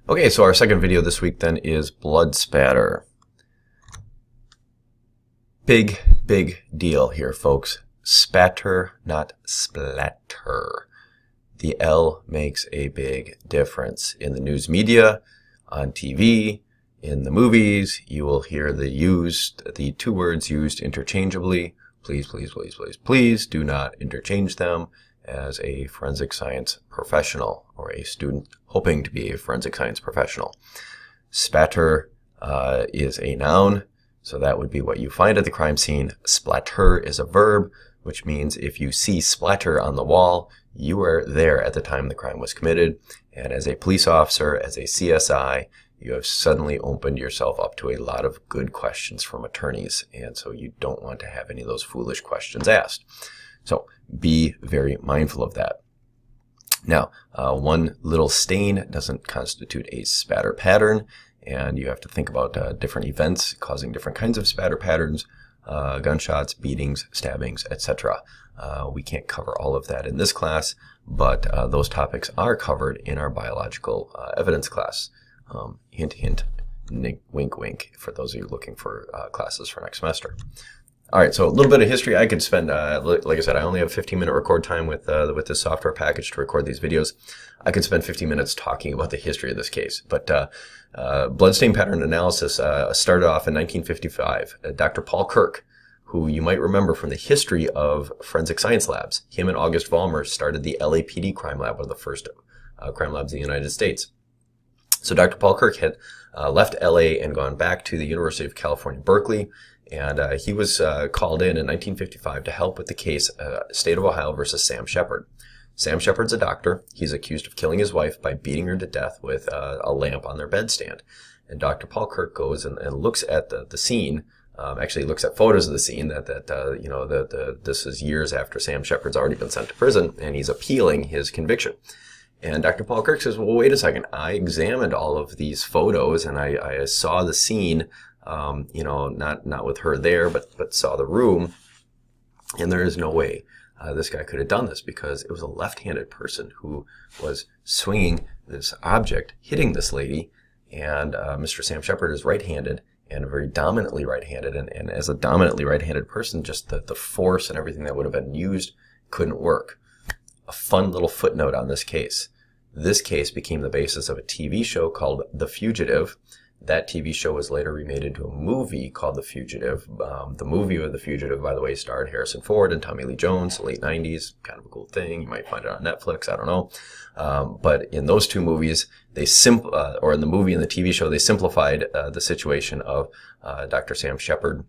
Okay, so our second video this week then is BloodSpatter. Big deal here, folks. Spatter, not splatter. The L makes a big difference. In the news media, on TV, in the movies, you will hear the two words used interchangeably. Please do not interchange them as a forensic science professional or a student hoping to be a forensic science professional. Spatter is a noun, so that would be what you find at the crime scene. Splatter is a verb, which means if you see splatter on the wall, you were there at the time the crime was committed. And as a police officer, as a CSI, you have suddenly opened yourself up to a lot of good questions from attorneys. And so you don't want to have any of those foolish questions asked. So be very mindful of that. Now, one little stain doesn't constitute a spatter pattern, and you have to think about different events causing different kinds of spatter patterns, gunshots, beatings, stabbings, etc. We can't cover all of that in this class, but those topics are covered in our biological evidence class. Hint, hint, wink, wink, for those of you looking for classes for next semester. All right, so a little bit of history. I could spend, like I said, I only have 15-minute record time with this software package to record these videos. I could spend 15 minutes talking about the history of this case. But bloodstain pattern analysis started off in 1955. Dr. Paul Kirk, who you might remember from the history of forensic science labs, him and August Vollmer started the LAPD crime lab, one of the first crime labs in the United States. So Dr. Paul Kirk had left LA and gone back to the University of California, Berkeley. And he was called in 1955 to help with the case, State of Ohio versus Sam Shepard. Sam Shepard's a doctor. He's accused of killing his wife by beating her to death with a lamp on their bedstand. And Dr. Paul Kirk goes and looks at the scene. Actually looks at photos of the scene this is years after Sam Shepard's already been sent to prison, and he's appealing his conviction. And Dr. Paul Kirk says, well, wait a second. I examined all of these photos and I saw the scene. Not with her there, but saw the room, and there is no way this guy could have done this, because it was a left-handed person who was swinging this object, hitting this lady, and Mr. Sam Shepard is right-handed, and very dominantly right-handed, and as a dominantly right-handed person, just the force and everything that would have been used couldn't work. A fun little footnote on this case. This case became the basis of a TV show called The Fugitive. That TV show was later remade into a movie called The Fugitive. The movie of The Fugitive, by the way, starred Harrison Ford and Tommy Lee Jones, the late 90s. Kind of a cool thing. You might find it on Netflix. I don't know. But in those two movies, or in the movie and the TV show, they simplified the situation of Dr. Sam Shepard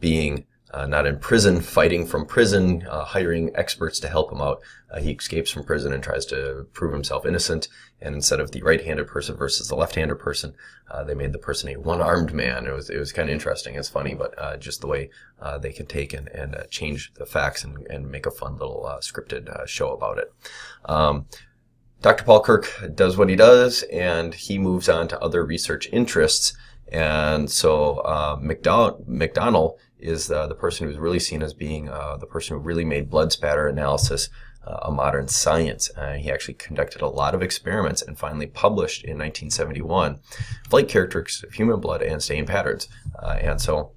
being not in prison, fighting from prison, hiring experts to help him out. He escapes from prison and tries to prove himself innocent. And instead of the right-handed person versus the left-handed person, they made the person a one-armed man. It was kind of interesting. It's funny, but just the way they can take and change the facts and make a fun little scripted show about it. Dr. Paul Kirk does what he does, and he moves on to other research interests. And so McDonnell is the person who's really seen as being the person who really made blood spatter analysis a modern science. He actually conducted a lot of experiments and finally published in 1971 flight characteristics of human blood and stain patterns. And so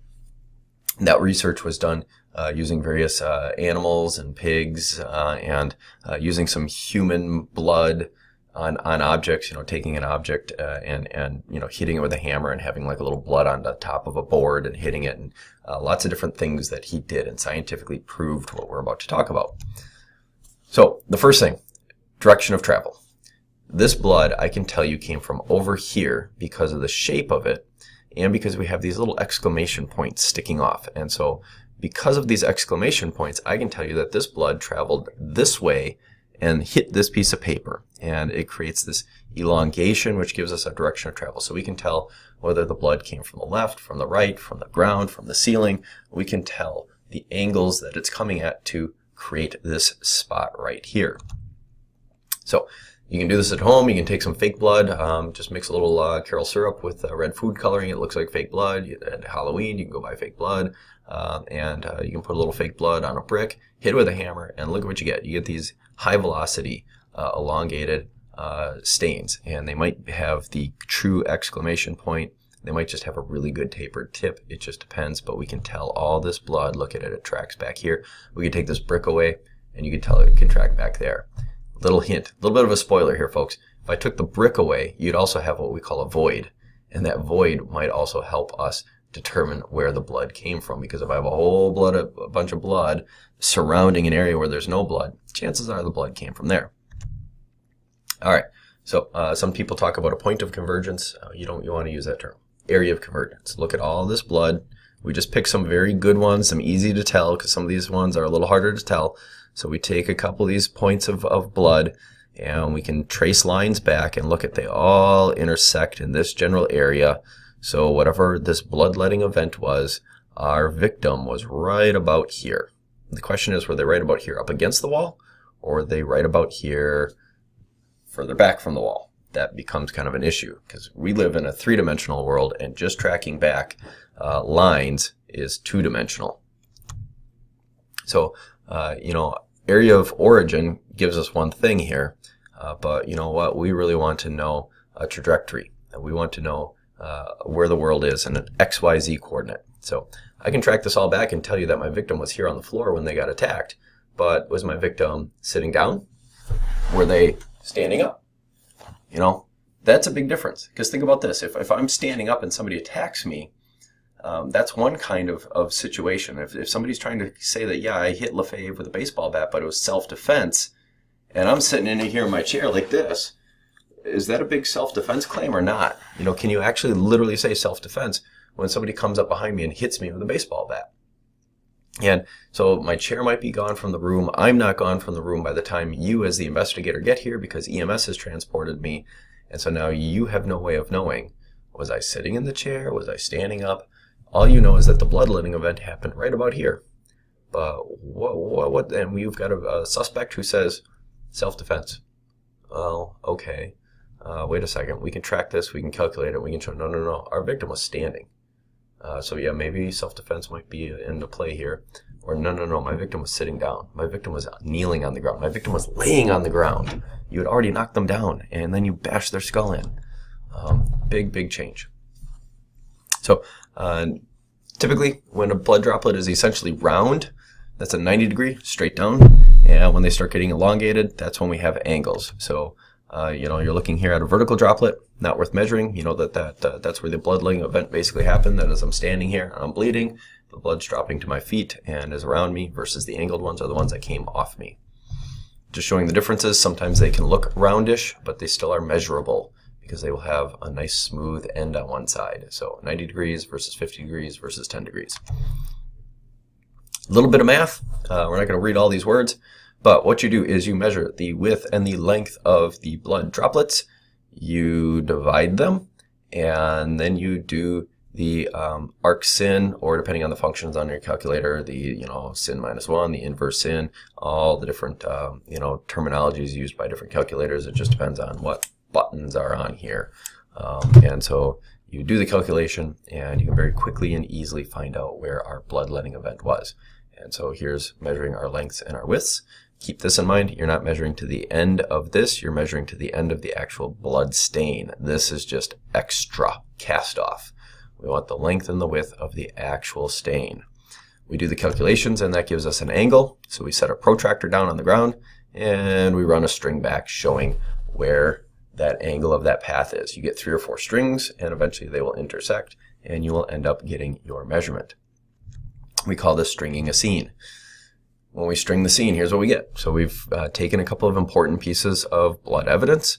that research was done using various animals and pigs and using some human blood on objects, taking an object and hitting it with a hammer and having like a little blood on the top of a board and hitting it, and lots of different things that he did and scientifically proved what we're about to talk about. So the first thing, direction of travel. This blood, I can tell you, came from over here because of the shape of it and because we have these little exclamation points sticking off. And so because of these exclamation points, I can tell you that this blood traveled this way and hit this piece of paper, and it creates this elongation, which gives us a direction of travel. So we can tell whether the blood came from the left, from the right, from the ground, from the ceiling. We can tell the angles that it's coming at to create this spot right here. So you can do this at home. You can take some fake blood, just mix a little Carol syrup with red food coloring. It looks like fake blood. At Halloween, you can go buy fake blood, and you can put a little fake blood on a brick, hit it with a hammer, and look at what you get. You get these high velocity, elongated stains, and they might have the true exclamation point. They might just have a really good tapered tip. It just depends, but we can tell all this blood. Look at it, it tracks back here. We can take this brick away, and you can tell it can track back there. Little hint, a little bit of a spoiler here, folks. If I took the brick away, you'd also have what we call a void, and that void might also help us determine where the blood came from, because if I have a bunch of blood surrounding an area where there's no blood, chances are the blood came from there. All right, so some people talk about a point of convergence. You want to use that term. Area of convergence. Look at all this blood. We just pick some very good ones, some easy to tell, because some of these ones are a little harder to tell. So we take a couple of these points of blood, and we can trace lines back and look at they all intersect in this general area. So whatever this bloodletting event was, our victim was right about here. The question is, were they right about here up against the wall, or were they right about here further back from the wall? That becomes kind of an issue, because we live in a three-dimensional world, and just tracking back lines is two-dimensional. So, area of origin gives us one thing here, but you know what? We really want to know a trajectory. We want to know where the world is in an XYZ coordinate. So I can track this all back and tell you that my victim was here on the floor when they got attacked, but was my victim sitting down? Were they standing up? That's a big difference, because think about this. If I'm standing up and somebody attacks me, that's one kind of situation. If somebody's trying to say that, yeah, I hit Lefebvre with a baseball bat, but it was self-defense, and I'm sitting in here in my chair like this, is that a big self-defense claim or not? Can you actually literally say self-defense when somebody comes up behind me and hits me with a baseball bat? And so my chair might be gone from the room. I'm not gone from the room by the time you as the investigator get here, because EMS has transported me. And so now you have no way of knowing, was I sitting in the chair? Was I standing up? All you know is that the bloodletting event happened right about here. But what? And we've got a suspect who says self-defense. Well, okay. Wait a second. We can track this. We can calculate it. We can show. No. Our victim was standing. So yeah, maybe self-defense might be into play here. Or no, my victim was sitting down. My victim was kneeling on the ground. My victim was laying on the ground. You had already knocked them down, and then you bashed their skull in. Big change. So typically, when a blood droplet is essentially round, that's a 90-degree, straight down. And when they start getting elongated, that's when we have angles. So you're looking here at a vertical droplet, not worth measuring. You know that's where the bloodletting event basically happened. That as I'm standing here and I'm bleeding, the blood's dropping to my feet and is around me, versus the angled ones are the ones that came off me. Just showing the differences. Sometimes they can look roundish, but they still are measurable, because they will have a nice smooth end on one side. So 90 degrees versus 50 degrees versus 10 degrees. A little bit of math. We're not going to read all these words. But what you do is you measure the width and the length of the blood droplets, you divide them, and then you do the arc sin, or depending on the functions on your calculator, the sin -1, the inverse sin, all the different terminologies used by different calculators. It just depends on what buttons are on here. And so you do the calculation, and you can very quickly and easily find out where our bloodletting event was. And so here's measuring our lengths and our widths. Keep this in mind. You're not measuring to the end of this. You're measuring to the end of the actual blood stain. This is just extra cast off. We want the length and the width of the actual stain. We do the calculations, and that gives us an angle. So we set a protractor down on the ground, and we run a string back showing where that angle of that path is. You get 3 or 4 strings, and eventually they will intersect, and you will end up getting your measurement. We call this stringing a scene. When we string the scene, here's what we get. So we've taken a couple of important pieces of blood evidence.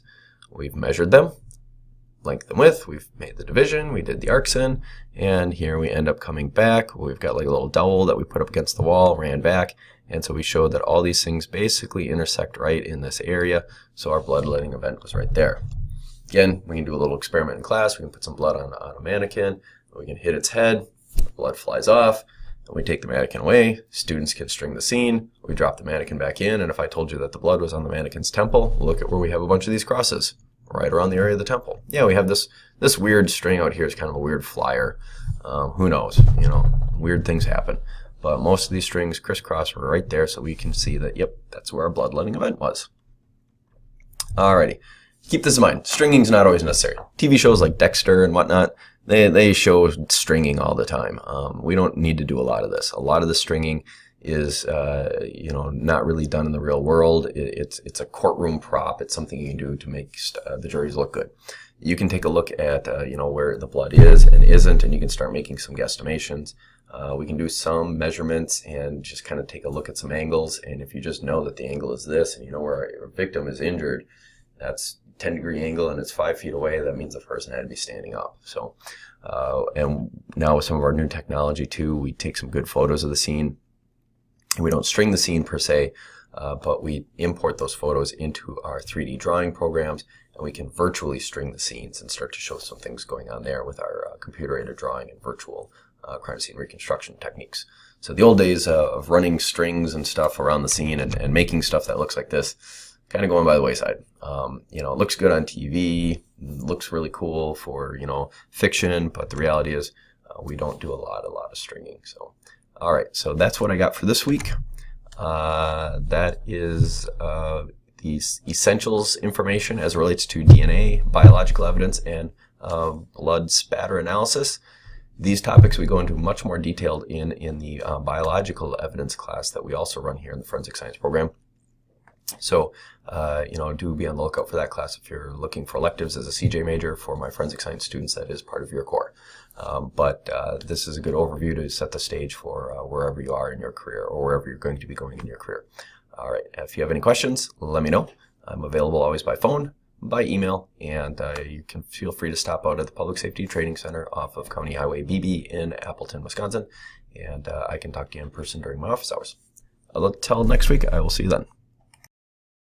We've measured them, length and width. We've made the division. We did the arc sin. And here we end up coming back. We've got like a little dowel that we put up against the wall, ran back. And so we showed that all these things basically intersect right in this area. So our bloodletting event was right there. Again, we can do a little experiment in class. We can put some blood on a mannequin. We can hit its head. The blood flies off. We take the mannequin away, students can string the scene, we drop the mannequin back in, and if I told you that the blood was on the mannequin's temple, look at where we have a bunch of these crosses, right around the area of the temple. Yeah, we have this weird string out here is kind of a weird flyer. Who knows, weird things happen. But most of these strings crisscross right there, so we can see that, yep, that's where our bloodletting event was. Alrighty, keep this in mind. Stringing is not always necessary. TV shows like Dexter and whatnot, they show stringing all the time. We don't need to do a lot of this. A lot of the stringing is not really done in the real world. It's a courtroom prop. It's something you can do to make the juries look good. You can take a look at where the blood is and isn't, and you can start making some guesstimations. We can do some measurements and just kind of take a look at some angles. And if you just know that the angle is this, and you know where a victim is injured, that's 10-degree angle and it's 5 feet away, that means the person had to be standing up. So, and now with some of our new technology too, we take some good photos of the scene. And we don't string the scene per se, but we import those photos into our 3D drawing programs, and we can virtually string the scenes and start to show some things going on there with our computer-aided drawing and virtual crime scene reconstruction techniques. So the old days of running strings and stuff around the scene and making stuff that looks like this, kind of going by the wayside. It looks good on TV, looks really cool for fiction, but the reality is we don't do a lot of stringing. So. All right, so that's what I got for this week. That is the essentials information as it relates to DNA, biological evidence, and blood spatter analysis. These topics we go into much more detailed in the biological evidence class that we also run here in the forensic science program. So, do be on the lookout for that class if you're looking for electives as a CJ major. For my forensic science students, that is part of your core. But this is a good overview to set the stage for wherever you are in your career or wherever you're going to be going in your career. All right, if you have any questions, let me know. I'm available always by phone, by email, and you can feel free to stop out at the Public Safety Training Center off of County Highway BB in Appleton, Wisconsin, and I can talk to you in person during my office hours. Until next week, I will see you then.